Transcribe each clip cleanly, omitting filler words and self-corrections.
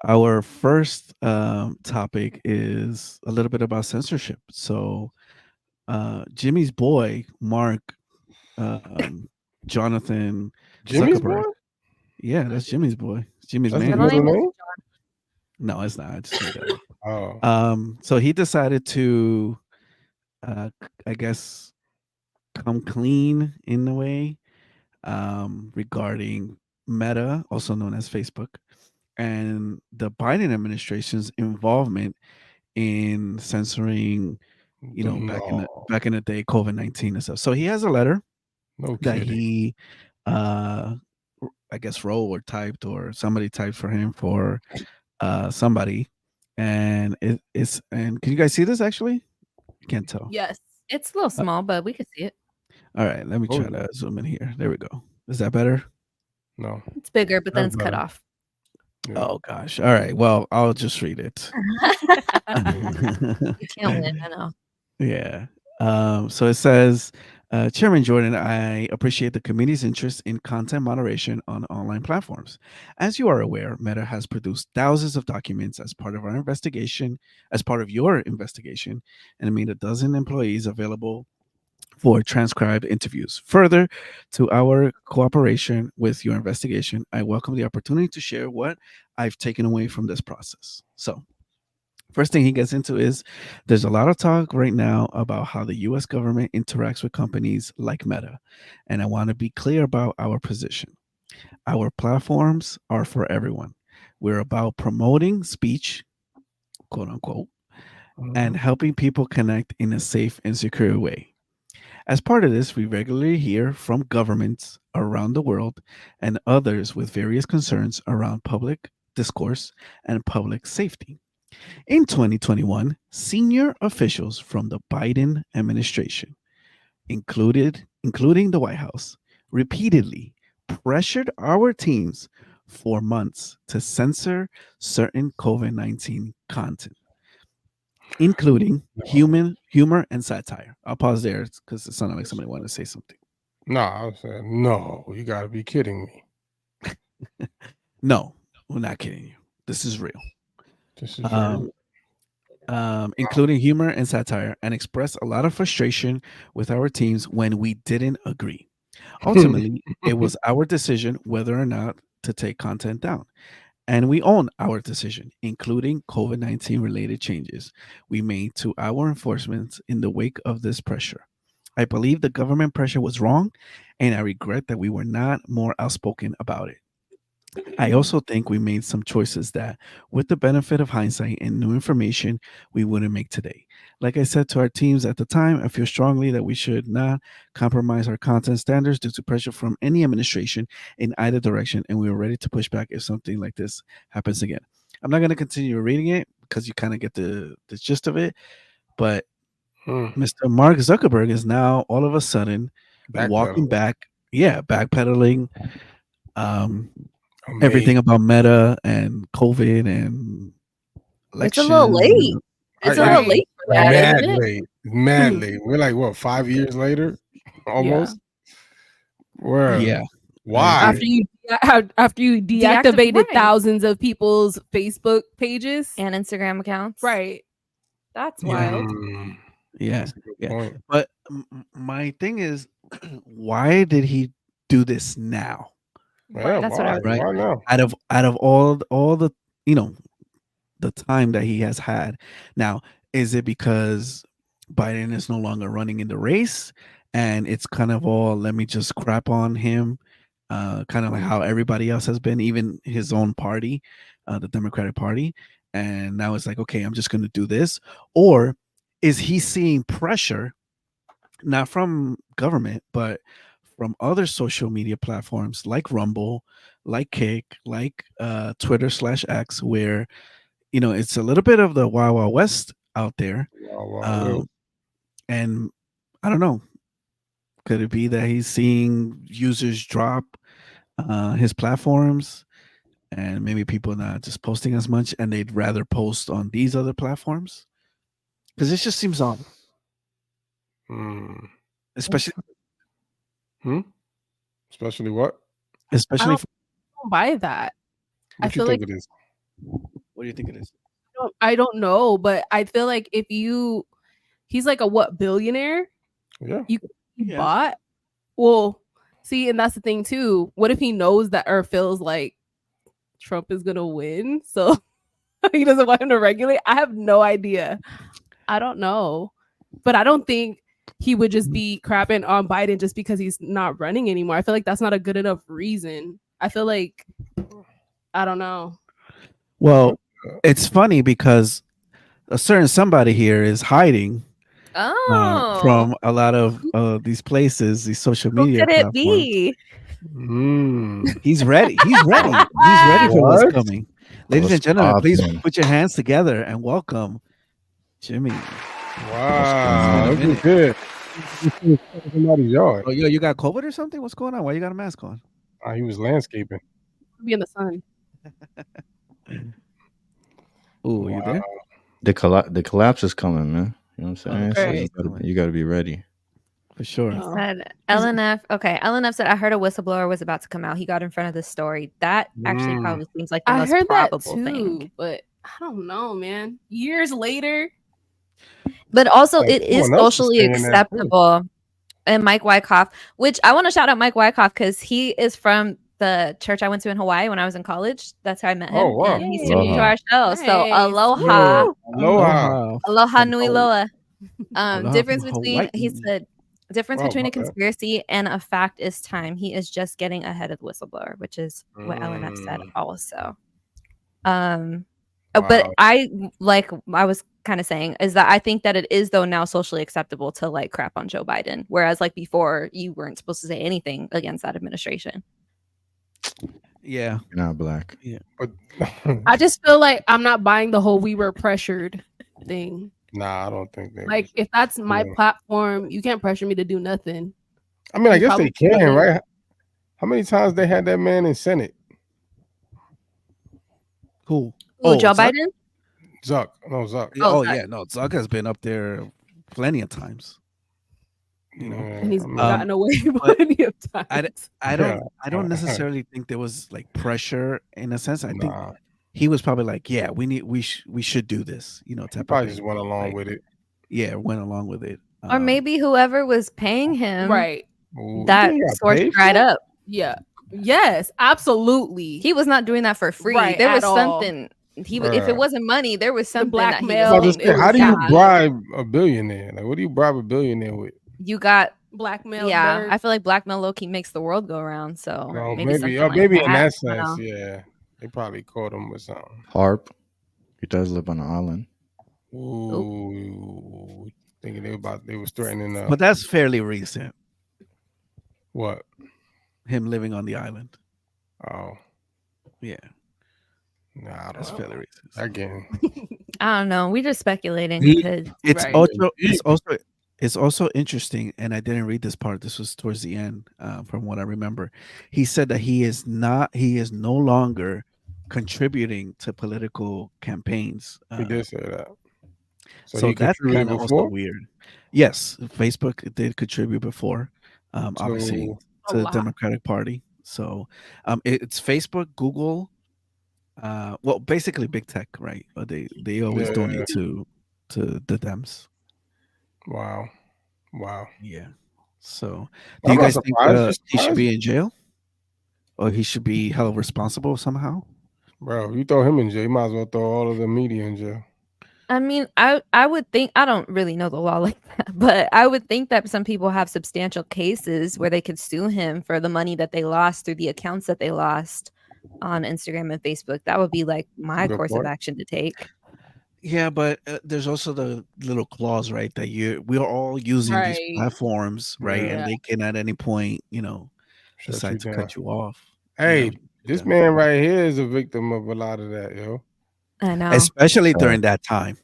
Our first topic is a little bit about censorship. So, Jimmy's boy, Mark um, Jonathan Jimmy's boy? Zuckerberg. Yeah, that's Jimmy's boy. It's Jimmy's That's his man. Middle middle name is name? No, it's not. I just made that up. Oh. So he decided to, I guess, come clean in a way regarding Meta, also known as Facebook, and the Biden administration's involvement in censoring, No. back in the day, COVID-19 and stuff. So he has a letter No that kidding. he, uh, I guess, wrote or typed, or somebody typed for him for somebody, and and can you guys see this? Actually, you can't tell. Yes. It's a little Uh, small, but we can see it. all right, let me Oh, try to zoom in here. There we go. Is that better? no. It's bigger, but then That's it's cut better. off. Yeah. Oh gosh. All right. Well, I'll just read it. You can't win. I know. Yeah. So it says, Chairman Jordan, I appreciate the committee's interest in content moderation on online platforms. As you are aware, Meta has produced thousands of documents as part of your investigation, and made a dozen employees available for transcribed interviews. Further to our cooperation with your investigation, I welcome the opportunity to share what I've taken away from this process. So, first thing he gets into is there's a lot of talk right now about how the US government interacts with companies like Meta. And I want to be clear about our position. Our platforms are for everyone. We're about promoting speech, quote unquote, and Mhm. helping people connect in a safe and secure way. As part of this, we regularly hear from governments around the world and others with various concerns around public discourse and public safety. In 2021, senior officials from the Biden administration, including the White House, repeatedly pressured our teams for months to censor certain COVID-19 content, including No. humor and satire. I'll pause there because it sounded like somebody wanted to say something. No, I was saying, no, you gotta be kidding me. No, we're not kidding you. This is real. This is very Um, including humor and satire, and expressed a lot of frustration with our teams when we didn't agree. Ultimately, it was our decision whether or not to take content down. And we own our decision, including COVID-19 related changes we made to our enforcement in the wake of this pressure. I believe the government pressure was wrong, and I regret that we were not more outspoken about it. I also think we made some choices that, with the benefit of hindsight and new information, we wouldn't make today. Like I said to our teams at the time, I feel strongly that we should not compromise our content standards due to pressure from any administration in either direction, and we are ready to push back if something like this happens again. I'm not going to continue reading it because you kind of get the gist of it, but Hmm. Mr. Mark Zuckerberg is now all of a sudden walking Backpedaling. back, yeah, backpedaling. Um, Everything Amazing. about Meta and COVID and It's a little election. late. It's a It's little Right. late for that, mad isn't it? late. Mad late. We're like, what, 5 years later? Yeah. Almost? Where? Yeah, I Why? agree. After you deactivated right. thousands of people's Facebook pages. And Instagram accounts. Right. That's Yeah. wild. Mm, Yeah, that's a good yeah. point. But my thing is, why did he do this now? Yeah, That's what I why? was Right? Why now? Out of all the you know the time that he has had. Now, is it because Biden is no longer running in the race, and it's kind of all let me just crap on him, kind of like how everybody else has been, even his own party, the Democratic Party, and now it's like, okay, I'm just going to do this, or is he seeing pressure not from government but from other social media platforms like Rumble, like Kick, like Twitter/X, where it's a little bit of the Wild Wild West out there. Wow, wow, Will. Um, and I don't know, could it be that he's seeing users drop his platforms and maybe people not just posting as much and they'd rather post on these other platforms? Because it just seems odd, Hmm. especially Hmm? Especially what? I especially don't buy that. I What you feel like think it is? What do you think it is? I don't know, but I feel like he's like a what billionaire? Yeah. You Yeah. bought? Well, see, and that's the thing too. What if he knows that or feels like Trump is gonna win, so he doesn't want him to regulate? I have no idea. I don't know, but I don't think he would just be crapping on Biden just because he's not running anymore. I feel like that's not a good enough reason. I feel like I don't know. Well, it's funny because a certain somebody here is hiding Oh, from a lot of these places, these social who media could it platforms. be? He's ready. He's ready. He's ready for what's What? coming. Ladies What's and gentlemen, please poppin'? put your hands together and welcome Jimmy. Wow. It's been a Look at this. Somebody's yard. Oh, yo, you got COVID or something? What's going on? Why you got a mask on? He was landscaping. Be in the sun. Ooh, you there? The collapse is coming, man. You know what I'm saying? So Okay. you gotta be ready. For sure. He Oh. said LNF. Okay, LNF said, I heard a whistleblower was about to come out. He got in front of the story. That actually probably seems like the I most heard that probable too, thing. but I don't know, man. Years later, But also, Like, it is someone else is socially saying that, too. acceptable. And Mike Wyckoff, which I want to shout out Mike Wyckoff because he is from the church I went to in Hawaii when I was in college. That's how I met him. Oh, wow. And he's tuning into Aloha. our show. So Nice. aloha. Woo. Aloha. Aloha From nui Hawaii. loa. Aloha Difference from between he Hawaii. said difference Oh, between my a bad. conspiracy and a fact is time. He is just getting ahead of the whistleblower, which is what LNF said also. But Wow. I was kind of saying is that I think that it is though now socially acceptable to like crap on Joe Biden, whereas like before you weren't supposed to say anything against that administration. Yeah. You're not black. But I just feel like I'm not buying the whole "we were pressured" thing. nah, I don't think they. Like, if that's my Yeah. platform, you can't pressure me to do nothing. I mean, I you guess they probably can, shouldn't. right? How many times they had that man in Senate? Cool. Ooh, Joe Zuck? Biden? Zuck. No, Zuck. Oh, Oh, Zuck. yeah. No, Zuck has been up there plenty of times. You know, And he's I mean, gotten away but plenty of times. I don't necessarily think there was like pressure in a sense. I think he was probably like, yeah, we should do this, you know, he type of probably thing. just went along Like, with it. Yeah, went along with it. Or maybe whoever was paying him, Right. Ooh, that you think he got source paid for dried it? up. Yeah. Yes, absolutely. He was not doing that for free. Right, there was at all. something. He was, if it Bruh. wasn't money, there was something that he blackmail. I was was about to doing. say, It how was do you bad. bribe a billionaire? Like, what do you bribe a billionaire with? You got Blackmail. yeah. dirt. I feel like blackmail low key makes the world go round. So Oh, maybe maybe, something maybe like in that I don't sense, know. yeah. They probably caught him with something. Harp. He does live on an island. Ooh, thinking they was threatening. but that's fairly recent. What? Him living on the island. Oh, Yeah, nah, I that's don't fairly know. recent. Again, I don't know. We're just speculating. He- Because It's Right. also interesting, and I didn't read this part. This was towards the end, from what I remember. He said that he is no longer contributing to political campaigns. he did say that. So he that's contributed kind of also before? weird. Yes, Facebook did contribute before, obviously So- to A the lot. Democratic Party. So it's Facebook, Google, well, basically big tech, right? But they always Yeah. donate to the Dems. Wow. Yeah. So I'm do you not guys think surprised. You he should surprised? be in jail, or he should be held responsible somehow? Bro, if you throw him in jail, you might as well throw all of the media in jail. I mean, I would think I don't really know the law like that, but I would think that some people have substantial cases where they could sue him for the money that they lost through the accounts that they lost on Instagram and Facebook. That would be like my Good course point. of action to take. Yeah, but there's also the little clause, right? That we're all using these Right. platforms, right? Yeah. And they can at any point, Shut decide you to down. cut you off. Hey, Yeah. this man right here is a victim of a lot of that, yo. I know. Especially during that time.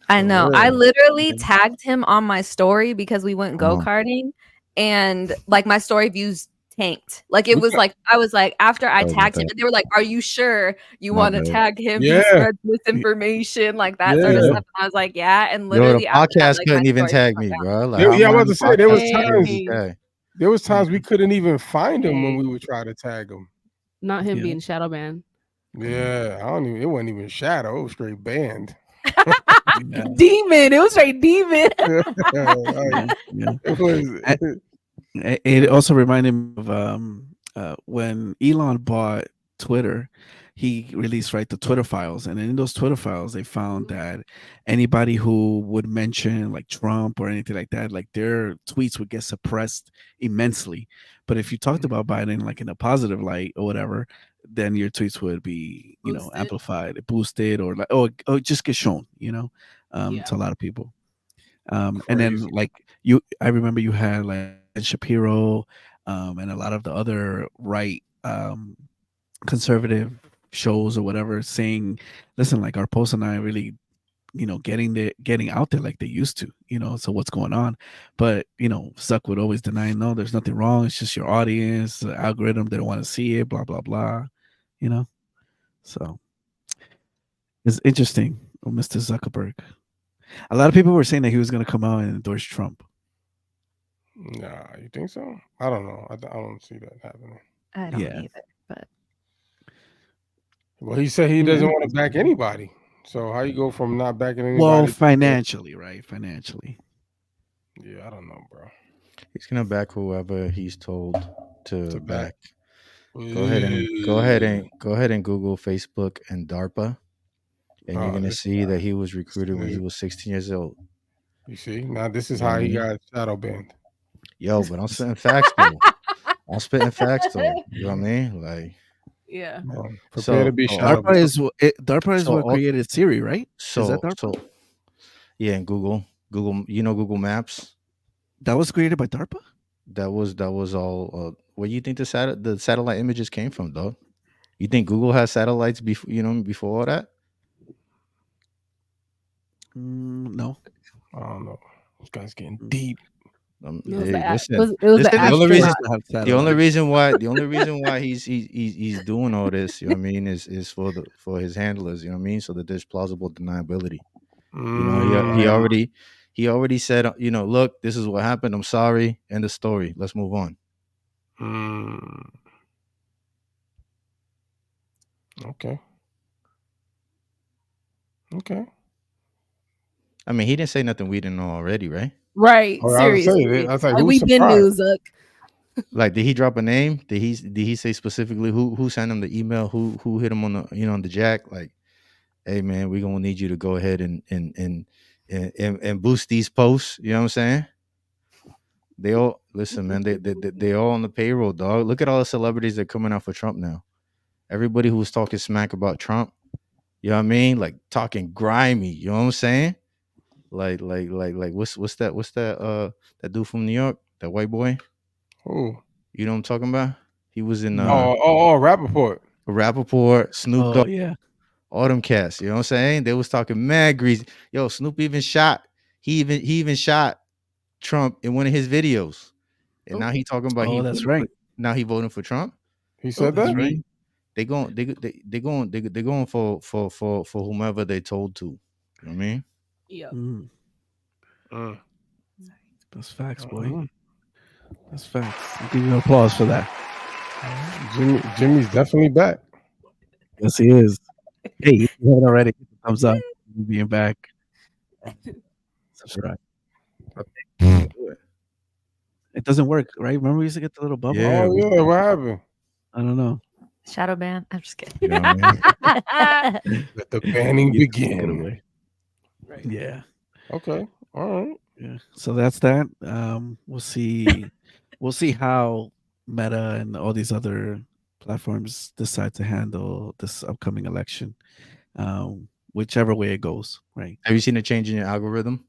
I For know. I real. literally Yeah. tagged him on my story because we went Come on. go-karting and like my story views tanked. Like it We was got- like I was like after I Sorry about tagged him that. and they were like, "Are you sure you My want to bad. tag him? Yeah. He spreads misinformation, like that sort of Yeah. stuff." And I was like, "Yeah." And Yo, literally the after that, podcast like, my couldn't even story tag went me, down. bro. Like, Yeah, I'm I was on about to say, there was podcast times- every day. There was times we couldn't even find him when we would try to tag him. Not him Yeah. being shadow banned. Yeah, I don't even. It wasn't even shadow. It was straight banned. Yeah, Demon. It was straight demon. yeah, Like, yeah. it was. It also reminded me of when Elon bought Twitter. He released right the Twitter files, and in those Twitter files, they found that anybody who would mention like Trump or anything like that, like their tweets would get suppressed immensely. But if you talked about Biden like in a positive light or whatever, then your tweets would be Boosted. amplified, boosted, or like just get shown, Yeah. to a lot of people. And then Crazy. like I remember you had like Ben Shapiro, and a lot of the other right conservative shows or whatever saying, listen, like our posts are not really, getting out there like they used to, so what's going on? But Zuck would always deny, no, there's nothing wrong. It's just your audience, the algorithm, they don't want to see it, blah, blah, blah, you know? So it's interesting, Mr. Zuckerberg. A lot of people were saying that he was going to come out and endorse Trump. Nah, you think so? I don't know. I don't see that happening. I don't Yeah. either. But Well, he said he Yeah, doesn't want to back anybody. So how you go from not backing well, anybody? financially, right? Financially. Yeah, I don't know, bro. He's gonna back whoever he's told to To back. back. Go ahead and Google Facebook and DARPA, and you're Oh, gonna this see that guy. he was recruited when This- he was 16 years old. You see, now this is You know how what I he mean? got shadow banned. Yo, but I'm spitting facts though. I'm spitting facts though. You know what I mean? Like Yeah. Prepare to be so shadow DARPA banned. is so what all, created Siri, right? Is that so DARPA? yeah, in Google, Google Maps. That was created by DARPA? That was all. Where you think the satellite images came from, dog? You think Google has satellites before before all that? No. I don't know. This guy's getting Mm. deep. It was Hey, the listen. it was the Listen, The only Google reason astronaut. doesn't have the only satellites. reason why he's doing all this, you know what I mean, is for his handlers, you know what I mean, so that there's plausible deniability. You know, he Right. already said, look, this is what happened. I'm sorry. End of story. Let's move on. Mm. Okay. Okay. I mean, he didn't say nothing we didn't know already, right? Right. Oh, I was saying, Seriously. I was like, Like, who's we've been surprised? news, Zuck. Like, did he drop a name? Did he say specifically who sent him the email? Who hit him on the on the jack? Like, hey man, we're gonna need you to go ahead and boost these posts. You know what I'm saying? They all listen, man. They all on the payroll, dog. Look at all the celebrities that are coming out for Trump now. Everybody who was talking smack about Trump, you know what I mean? Like talking grimy. You know what I'm saying? Like what's that that dude from New York, that white boy? Who? You know what I'm talking about? He was in No. Rappaport. Rappaport, Snoop Oh Dogg, yeah. all them cats. You know what I'm saying? They was talking mad greasy. Yo, Snoop even shot. He even shot Trump in one of his videos, and now Oh, he talking about Oh, he that's voting for. right. Now he voting for Trump. He oh, said You know that? what That's I right. mean? They going for whomever they told to. You know what I mean? yep. Mm, Mm. that's facts, boy. Mhm. That's facts. I'll give you applause for that. Jimmy's definitely back. Yes, he is. Hey, if you haven't already, hit the thumbs up. You being back. Subscribe. Do it. It doesn't work, right? Remember we used to get the little bubble? Yeah, Oh yeah, what happened? I don't know. shadow ban. I'm just kidding. you know what I mean? Let the banning You took it begin. away. Right. Yeah. Okay. All right. Yeah. So that's that. We'll see. We'll see how Meta and all these other platforms decide to handle this upcoming election, whichever way it goes. Right. Have you seen a change in your algorithm,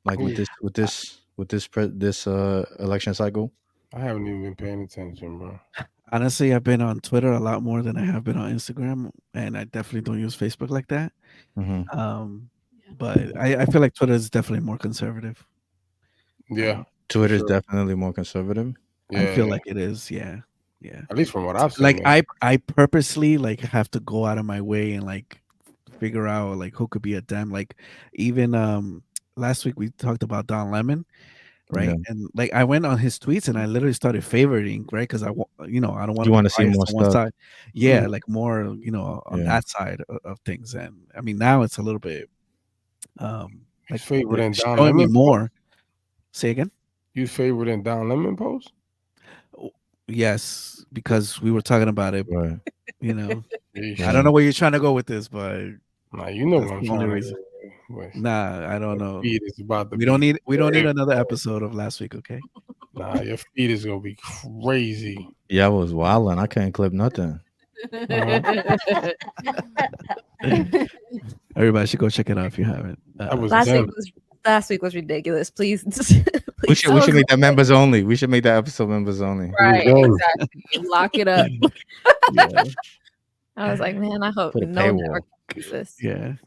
like with Ooh, this election cycle? I haven't even been paying attention, bro. Honestly, I've been on Twitter a lot more than I have been on Instagram, and I definitely don't use Facebook like that. Mm-hmm. But I feel like Twitter is definitely more conservative. Yeah, for Twitter's sure. definitely more conservative. I Yeah, feel yeah. like it is. Yeah. Yeah. At least from what I've seen, Like man. I purposely like have to go out of my way and like figure out like who could be a Dem. Like even last week we talked about Don Lemon. right? Yeah. And like I went on his tweets and I literally started favoriting, right? Because I want, I don't want You to be want to see biased more to one stuff. side. Yeah, Mhm. like more, on Yeah. that side of things. And I mean, now it's a little bit, His like favorite and Don showing me Lemon more. Say again. You favorite and Don Lemon post? Oh, yes, because we were talking about it. Right. You know, I Yeesh. don't know where you're trying to go with this, but Nah, you know that's what I'm the only trying to reason. go with. Nah, I don't Your know. feed is about to We be don't need crazy. another episode of last week, okay? Nah, your feed is gonna be crazy. Yeah, I was wilding. I couldn't clip nothing. Everybody should go check it out if you haven't. That was last them. week was ridiculous. Please, We please. should make that members only. We should make that episode members only. Right, Them. exactly. Lock it up. Yeah, I was like, man, I hope Put a no paywall. network uses this. yeah.